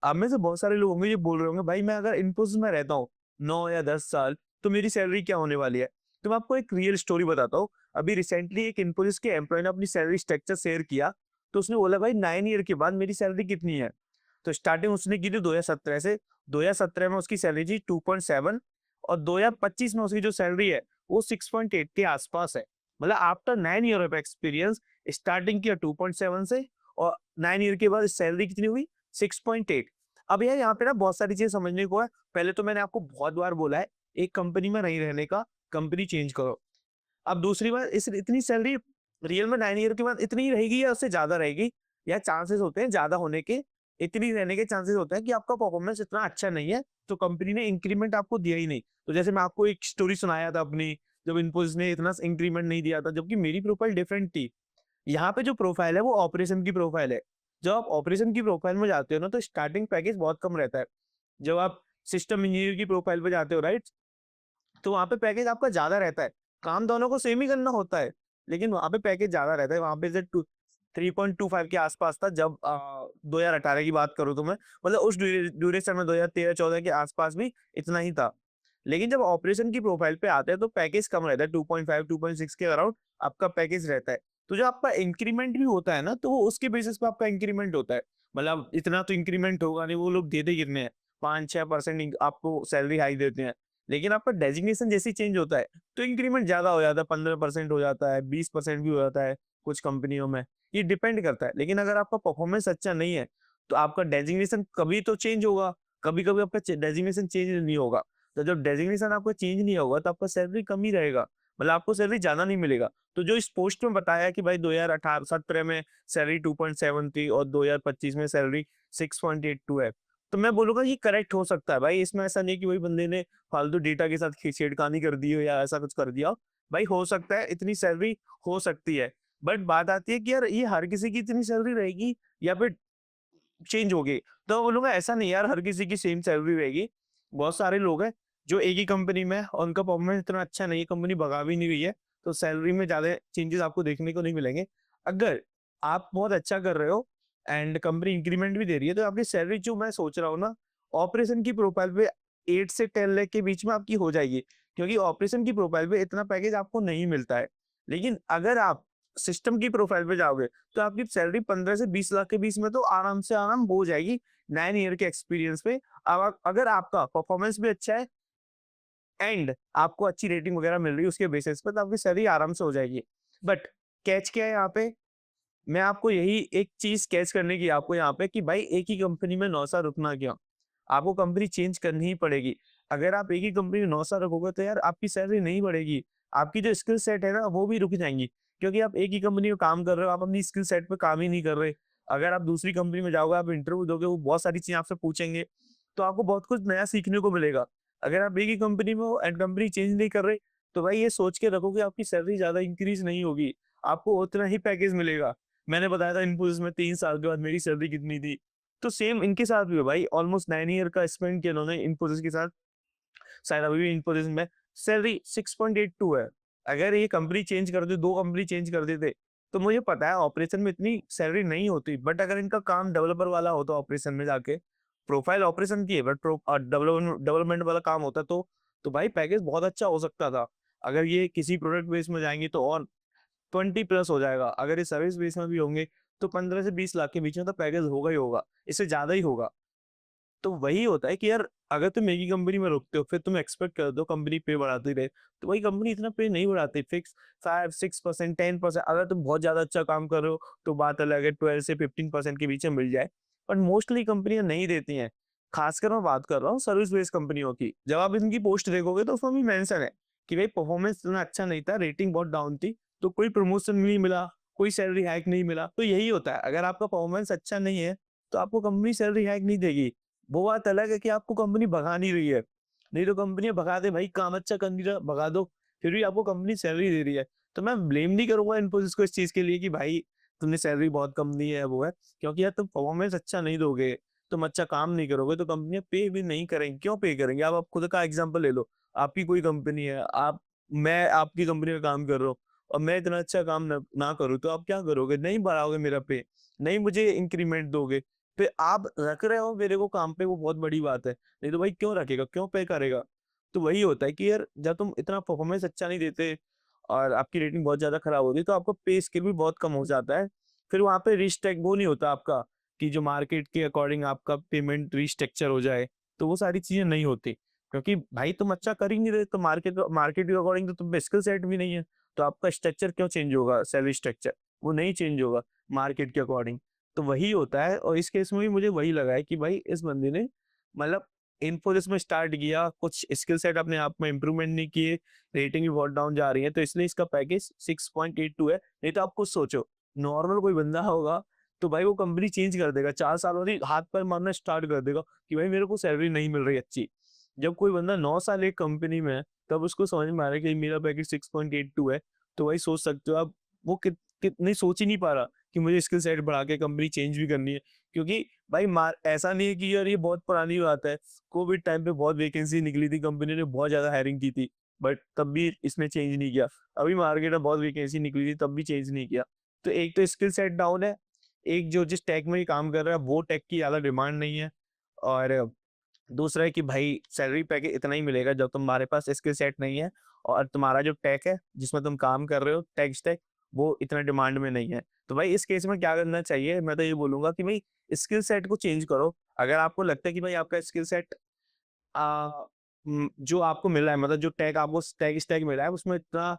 आप में से बहुत सारे लोग होंगे जो बोल रहे होंगे भाई मैं अगर इन्फोसिस में रहता हूँ 9 या 10 साल तो मेरी सैलरी क्या होने वाली है। तो मैं आपको एक रियल स्टोरी बताता हूँ। अभी रिसेंटली एक इन्फोसिस के एम्प्लॉय ने अपनी सैलरी स्ट्रक्चर शेयर किया। तो उसने बोला भाई 9 ईयर के बाद मेरी सैलरी कितनी है। तो स्टार्टिंग उसने की थी 2017 से। 2017 में उसकी सैलरी थी 2.7 और 2025 में उसकी जो सैलरी है वो 6.8 के आसपास है। मतलब after 9 year of experience starting किया 2.7 से और 9 ईयर के बाद सैलरी कितनी हुई 6.8। अब यार यहाँ पे ना बहुत सारी चीजें समझने को है। पहले तो मैंने आपको बहुत बार बोला है एक कंपनी में नहीं रहने का, कंपनी चेंज करो। अब दूसरी बात इस इतनी सैलरी रियल में 9 ईयर के बाद इतनी ही रहेगी या उससे ज़्यादा रहेगी, या चांसेस होते हैं ज़्यादा होने के, इतनी रहने के चांसेस होते हैं कि आपका परफॉर्मेंस इतना अच्छा नहीं है, तो कंपनी ने इंक्रीमेंट आपको दिया ही नहीं। तो जैसे मैं आपको एक स्टोरी सुनाया था अपनी, जब इन्फोसिस ने इतना इंक्रीमेंट नहीं दिया था, जबकि मेरी प्रोफाइल डिफरेंट थी। यहाँ पे जो प्रोफाइल है वो ऑपरेशन की प्रोफाइल है। जब आप ऑपरेशन की प्रोफाइल में जाते हो ना तो स्टार्टिंग पैकेज बहुत कम रहता है। जब आप सिस्टम इंजीनियर की प्रोफाइल पे जाते हो राइट, तो वहाँ पे पैकेज आपका ज़्यादा रहता है। काम दोनों को सेम ही करना होता है, लेकिन वहाँ पे पैकेज ज़्यादा रहता है। वहाँ पे से टू 3.25 के आसपास था जब 2018 की बात करूँ तो मैं, मतलब उस ड्यूरेशन में 2013-14 के आसपास भी इतना ही था। लेकिन जब ऑपरेशन की प्रोफाइल पे आते हैं तो पैकेज कम रहता है, 2.5 2.6 के अराउंड आपका पैकेज रहता है। तो जो आपका इंक्रीमेंट भी होता है ना, तो वो उसके बेसिस पे आपका इंक्रीमेंट होता है। मतलब इतना तो इंक्रीमेंट होगा नहीं, वो लोग देते कितने हैं, 5-6% आपको सैलरी हाइक देते हैं। लेकिन आपका डेजिग्नेशन जैसे ही चेंज होता है, तो इंक्रीमेंट ज़्यादा हो जाता है, 15% हो जाता है, 20% भी हो जाता है कुछ कंपनियों में। ये डिपेंड करता है। लेकिन अगर आपका परफॉर्मेंस अच्छा नहीं है, तो आपका डेजिग्नेशन कभी तो चेंज होगा, कभी-कभी आपका डेजिग्नेशन चेंज नहीं होगा। तो जब डेजिग्नेशन आपका चेंज नहीं होगा, तो आपका सैलरी कम ही रहेगा। मतलब आपको सैलरी ज़्यादा नहीं मिलेगा। तो जो इस पोस्ट में बताया कि भाई 2017 में सैलरी 2.7 थी और 2025 में सैलरी 6.82 है। तो मैं बोलूँगा ये करेक्ट हो सकता है भाई, इसमें ऐसा नहीं है कि वही बंदे ने फालतू डेटा के साथ छेड़खानी कर दी हो या ऐसा कुछ कर दिया हो। भाई हो सकता है, इतनी सैलरी हो सकती है। बट बात आती है कि यार ये हर किसी की इतनी सैलरी रहेगी या फिर चेंज होगी। तो मैं बोलूँगा ऐसा नहीं यार, हर किसी की सेम सैलरी रहेगी। बहुत सारे लोग हैं जो एक ही कंपनी में हैं और उनका परफॉर्मेंस इतना अच्छा नहीं है, कंपनी भगा भी नहीं रही है, तो सैलरी में ज़्यादा चेंजेस आपको देखने को नहीं मिलेंगे। अगर आप बहुत अच्छा कर रहे हो एंड कंपनी इंक्रीमेंट भी दे रही है, तो आपकी सैलरी जो मैं सोच रहा हूँ ना, ऑपरेशन की प्रोफाइल पे 8 से 10 लाख के बीच में आपकी हो जाएगी। क्योंकि ऑपरेशन की प्रोफाइल पे इतना पैकेज आपको नहीं मिलता है। लेकिन अगर आप सिस्टम की प्रोफाइल पे जाओगे, तो आपकी सैलरी 15 से 20 लाख के बीच में तो आराम से आराम हो जाएगी 9 ईयर के एक्सपीरियंस पे। अब अगर आपका परफॉर्मेंस भी अच्छा है एंड आपको अच्छी रेटिंग वगैरह मिल रही है उसके बेसिस पे, तो आपकी सैलरी आराम से हो जाएगी। बट कैच क्या है यहाँ पे? मैं आपको यही एक चीज़ कैच करने की आपको यहाँ पे कि भाई एक ही कंपनी में 9 साल रुकना क्यों? आपको कंपनी चेंज करनी ही पड़ेगी। अगर आप एक ही कंपनी में 9 साल रखोगे तो यार आपकी सैलरी नहीं बढ़ेगी। आपकी जो स्किल सेट है ना वो भी रुक जाएँगी। क्योंकि आप एक ही कंपनी में काम कर रहे हो, आप अपनी स्किल सेट पे काम ही नहीं कर रहे। अगर आप दूसरी कंपनी में जाओगे, आप इंटरव्यू दोगे, वो बहुत सारी चीज़ें आपसे पूछेंगे, तो आपको बहुत कुछ नया सीखने को मिलेगा। अगर आप एक ही कंपनी में हो एंड कंपनी चेंज नहीं कर रहे, तो भाई ये सोच के रखो कि आपकी सैलरी ज़्यादा इंक्रीज़ नहीं होगी। आपको उतना ही पैकेज मिलेगा। मैंने बताया था इन्फोसिस में 3 साल के बाद मेरी सैलरी कितनी थी। तो सेम इनके साथ भी है भाई, ऑलमोस्ट 9 ईयर का स्पेंड किया इन्होंने इन्फोसिस के साथ। शायद अभी भी इन्फोसिस में सैलरी 6.82 है। अगर ये कंपनी चेंज कर दे, 2 कंपनी चेंज कर देते, तो मुझे पता है ऑपरेशन में इतनी सैलरी नहीं होती। बट अगर इनका काम डेवलपर वाला होता ऑपरेशन में जाके, प्रोफाइल ऑपरेशन की है बट डेवलपमेंट वाला काम होता तो भाई पैकेज बहुत अच्छा हो सकता था। अगर ये किसी प्रोडक्ट बेस में जाएँगे तो और 20 प्लस हो जाएगा। अगर ये सर्विस बेस में भी होंगे, तो 15 से 20 लाख के बीच में तो पैकेज होगा ही होगा, इससे ज़्यादा ही होगा। तो वही होता है कि यार अगर तुम एक ही कंपनी में रुकते हो, फिर तुम एक्सपेक्ट करते हो कंपनी पे बढ़ाती रहे, तो वही कंपनी इतना पे नहीं बढ़ाती। फिक्स 5-6% 10%, अगर तुम बहुत ज़्यादा अच्छा काम कर रहे हो, तो बात अलग है 12 से 15% के बीच में मिल जाए। बट मोस्टली कंपनियाँ नहीं देती हैं। खासकर मैं बात कर रहा हूँ सर्विस बेस्ड कंपनियों की। जब आप इनकी पोस्ट देखोगे तो उसमें भी मेंशन है कि भाई परफॉर्मेंस इतना अच्छा नहीं था, रेटिंग बहुत डाउन थी, तो कोई प्रमोशन नहीं मिला, कोई सैलरी हाइक नहीं मिला। तो यही होता है, अगर आपका परफॉर्मेंस अच्छा नहीं है, तो आपको कंपनी सैलरी हाइक नहीं देगी। वो बात अलग है कि आपको कंपनी भगा नहीं रही है। नहीं तो कंपनियाँ भगा दे, भाई काम अच्छा कर नहीं रहा, भगा दो, फिर भी आपको कंपनी सैलरी दे रही है। तो मैं ब्लेम नहीं करूँगा इन्फोसिस को इस चीज़ के लिए कि भाई तुमने सैलरी बहुत कम दी है, वो है। क्योंकि यार तुम परफॉर्मेंस अच्छा नहीं दोगे, तुम अच्छा काम नहीं करोगे, तो कंपनियाँ पे भी नहीं करेंगी। क्यों पे करेंगी? आप खुद का एग्ज़ाम्पल ले लो। आपकी कोई कंपनी है, मैं आपकी कंपनी में काम कर रहा हूँ और मैं इतना अच्छा काम ना ना करूँ, तो आप क्या करोगे? नहीं बढ़ाओगे मेरा पे, नहीं मुझे इंक्रीमेंट दोगे। पे आप रख रहे हो मेरे को काम पे, वो बहुत बड़ी बात है। नहीं तो भाई क्यों रखेगा, क्यों पे करेगा? तो वही होता है कि यार जब तुम इतना परफॉर्मेंस अच्छा नहीं देते और आपकी रेटिंग बहुत ज़्यादा खराब होती है, तो आपका पे स्केल भी बहुत कम हो जाता है। फिर वहाँ पे रिस्ट्रक वो नहीं होता आपका कि जो मार्केट के अकॉर्डिंग आपका पेमेंट रिस्ट्रक्चर हो जाए, तो वो सारी चीज़ें नहीं होती। क्योंकि भाई तुम अच्छा कर ही नहीं रहे, तो मार्केट मार्केट के अकॉर्डिंग तो तुम पे स्किल सेट भी नहीं है, तो आपका स्ट्रक्चर क्यों चेंज होगा, सैलरी स्ट्रक्चर? वो नहीं चेंज होगा मार्केट के अकॉर्डिंग। तो वही होता है और इस केस में भी मुझे वही लगा है कि भाई इस बंदे ने मतलब इन्फोसिस में स्टार्ट किया, कुछ स्किल सेट अपने आप में इम्प्रूवमेंट नहीं किए, रेटिंग भी बहुत डाउन जा रही है, तो इसलिए इसका पैकेज 6.82 है। नहीं तो आप खुद सोचो, नॉर्मल कोई बंदा होगा तो भाई वो कंपनी चेंज कर देगा, 4 साल बाद ही हाथ पैर मारना स्टार्ट कर देगा कि भाई मेरे को सैलरी नहीं मिल रही अच्छी। जब कोई बंदा 9 साल एक कंपनी में है, तब उसको समझ में आ रहा है कि मेरा पैकेज 6.82 है, तो वही सोच सकते हो आप, वो कितनी सोच ही नहीं पा रहा कि मुझे स्किल सेट बढ़ा के कंपनी चेंज भी करनी है। क्योंकि भाई मार ऐसा नहीं है कि यार ये बहुत पुरानी बात है, कोविड टाइम पे बहुत वैकेंसी निकली थी, कंपनी ने बहुत ज़्यादा हायरिंग की थी, बट तब भी इसने चेंज नहीं किया। अभी मार्केट में बहुत वैकेंसी निकली थी, तब भी चेंज नहीं किया। तो एक तो स्किल सेट डाउन है, एक जो जिस टेक में ये काम कर रहा है, वो टेक की ज़्यादा डिमांड नहीं है, और दूसरा है कि भाई सैलरी पैकेज इतना ही मिलेगा जब तुम्हारे पास स्किल सेट नहीं है और तुम्हारा जो टेक है जिसमें तुम काम कर रहे हो, टेक स्टैक, वो इतना डिमांड में नहीं है। तो भाई इस केस में क्या करना चाहिए? मैं तो ये बोलूँगा कि भाई स्किल सेट को चेंज करो। अगर आपको लगता है कि भाई आपका स्किल सेट जो आपको मिल रहा है, मतलब जो टेक आपको टेक स्टैक मिल रहा है उसमें इतना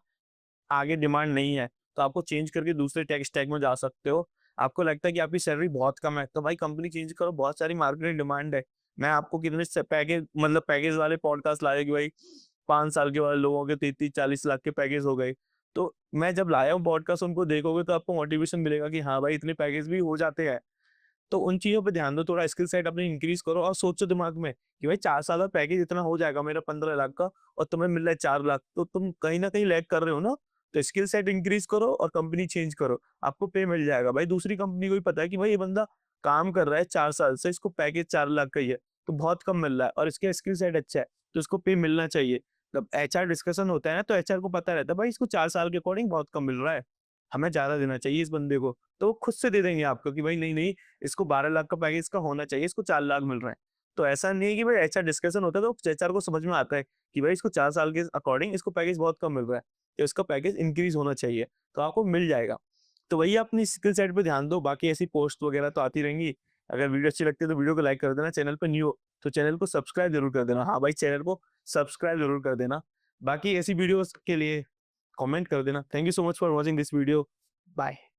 आगे डिमांड नहीं है, तो आपको चेंज करके दूसरे टेक स्टैक में जा सकते हो। आपको लगता है कि आपकी सैलरी बहुत कम है, तो भाई कंपनी चेंज करो, बहुत सारी मार्केट में डिमांड है। मैं आपको कितने से पैकेज मतलब पैकेज वाले पॉडकास्ट लाया कि भाई 5 साल के बाद लोगों के 33-40 लाख के पैकेज हो गए। तो मैं जब लाया हूँ पॉडकास्ट, उनको देखोगे तो आपको मोटिवेशन मिलेगा कि हाँ भाई इतने पैकेज भी हो जाते हैं। तो उन चीज़ों पे ध्यान दो, थोड़ा स्किल सेट अपनी इंक्रीज़ करो और सोचो दिमाग में कि भाई 4 साल का पैकेज इतना हो जाएगा मेरा 15 लाख का, और तुम्हें मिल रहा है 4 लाख, तो तुम कहीं न कहीं लैग कर रहे हो ना। तो स्किल सेट इंक्रीज़ करो और कंपनी चेंज करो, आपको पे मिल जाएगा। भाई दूसरी कंपनी को भी पता है कि भाई ये बंदा काम कर रहा है 4 साल से, इसको पैकेज 4 लाख का ही है, तो बहुत कम मिल रहा है और इसका स्किल सेट अच्छा है, तो इसको पे मिलना चाहिए। जब एचआर डिस्कशन होता है ना, तो एचआर को पता रहता है भाई इसको 4 साल के अकॉर्डिंग बहुत कम मिल रहा है, हमें ज़्यादा देना चाहिए इस बंदे को। तो वो खुद से दे देंगे आपको कि भाई नहीं-नहीं, इसको 12 लाख का पैकेज इसका होना चाहिए, इसको 4 लाख मिल रहा है। तो ऐसा नहीं है कि भाई एचआर डिस्कशन होता है तो एचआर को समझ में आता है कि भाई इसको 4 साल के अकॉर्डिंग इसको पैकेज बहुत कम मिल रहा है, तो इसका पैकेज इंक्रीज़ होना चाहिए, तो आपको मिल जाएगा। तो वही अपनी स्किल सेट पे ध्यान दो, बाकी ऐसी पोस्ट वगैरह तो आती रहेंगी। अगर वीडियो अच्छी लगती है तो वीडियो को लाइक कर देना, चैनल पे न्यू हो तो चैनल को सब्सक्राइब ज़रूर कर देना। हाँ भाई, चैनल को सब्सक्राइब ज़रूर कर देना। बाकी ऐसी वीडियोज़ के लिए कमेंट कर देना। Thank you so much for watching this video. Bye.